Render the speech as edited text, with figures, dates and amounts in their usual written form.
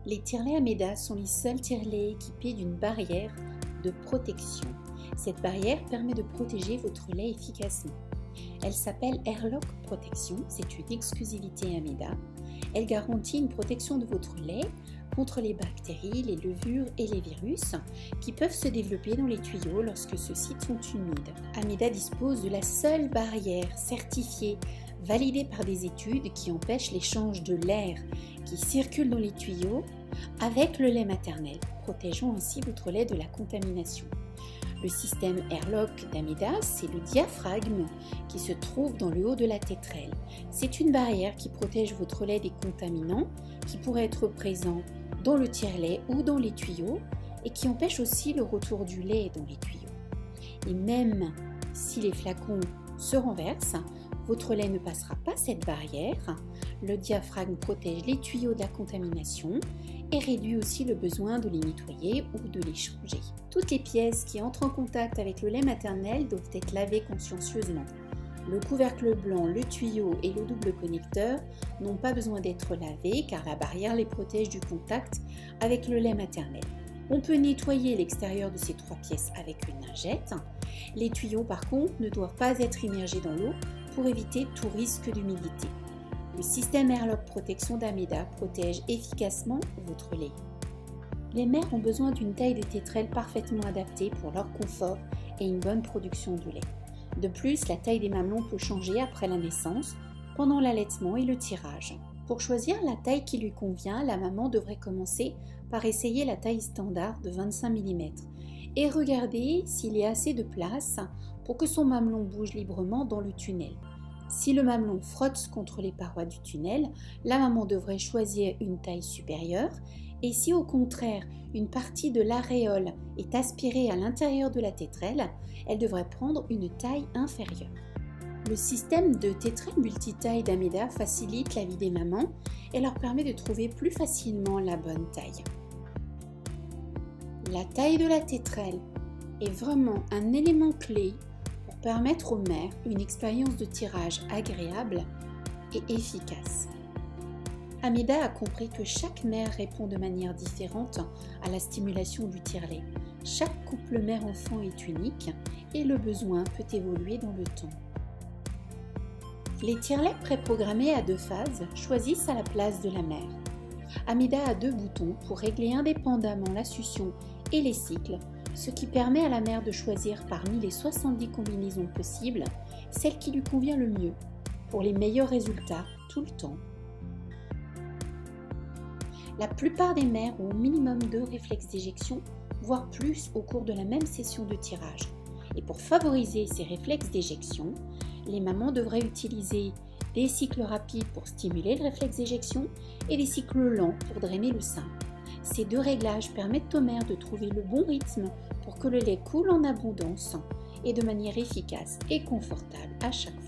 Les tire-laits Ameda sont les seuls tire-laits équipés d'une barrière de protection. Cette barrière permet de protéger votre lait efficacement. Elle s'appelle Airlock Protection, c'est une exclusivité Ameda. Elle garantit une protection de votre lait contre les bactéries, les levures et les virus qui peuvent se développer dans les tuyaux lorsque ceux-ci sont humides. Ameda dispose de la seule barrière certifiée, validée par des études qui empêchent l'échange de l'air qui circule dans les tuyaux avec le lait maternel, protégeant ainsi votre lait de la contamination. Le système Airlock d'Ameda, c'est le diaphragme qui se trouve dans le haut de la tétrelle. C'est une barrière qui protège votre lait des contaminants qui pourraient être présents dans le tire-lait ou dans les tuyaux et qui empêche aussi le retour du lait dans les tuyaux. Et même si les flacons se renversent, votre lait ne passera pas cette barrière. Le diaphragme protège les tuyaux de la contamination et réduit aussi le besoin de les nettoyer ou de les changer. Toutes les pièces qui entrent en contact avec le lait maternel doivent être lavées consciencieusement. Le couvercle blanc, le tuyau et le double connecteur n'ont pas besoin d'être lavés car la barrière les protège du contact avec le lait maternel. On peut nettoyer l'extérieur de ces trois pièces avec une lingette. Les tuyaux par contre ne doivent pas être immergés dans l'eau pour éviter tout risque d'humidité. Le système Airlock Protection d'Ameda protège efficacement votre lait. Les mères ont besoin d'une taille de tétrelle parfaitement adaptée pour leur confort et une bonne production de lait. De plus, la taille des mamelons peut changer après la naissance, pendant l'allaitement et le tirage. Pour choisir la taille qui lui convient, la maman devrait commencer par essayer la taille standard de 25 mm et regarder s'il y a assez de place pour que son mamelon bouge librement dans le tunnel. Si le mamelon frotte contre les parois du tunnel, la maman devrait choisir une taille supérieure et si au contraire une partie de l'aréole est aspirée à l'intérieur de la tétrelle, elle devrait prendre une taille inférieure. Le système de tétrelle multitaille d'Ameda facilite la vie des mamans et leur permet de trouver plus facilement la bonne taille. La taille de la tétrelle est vraiment un élément clé pour permettre aux mères une expérience de tirage agréable et efficace. Ameda a compris que chaque mère répond de manière différente à la stimulation du tire-lait. Chaque couple mère-enfant est unique et le besoin peut évoluer dans le temps. Les tire-laits préprogrammés à 2 phases choisissent à la place de la mère. Ameda a 2 boutons pour régler indépendamment la succion et les cycles, ce qui permet à la mère de choisir parmi les 70 combinaisons possibles celle qui lui convient le mieux pour les meilleurs résultats tout le temps. La plupart des mères ont au minimum 2 réflexes d'éjection, voire plus au cours de la même session de tirage. Et pour favoriser ces réflexes d'éjection, les mamans devraient utiliser des cycles rapides pour stimuler le réflexe d'éjection et des cycles lents pour drainer le sein. Ces 2 réglages permettent aux mères de trouver le bon rythme pour que le lait coule en abondance et de manière efficace et confortable à chaque fois.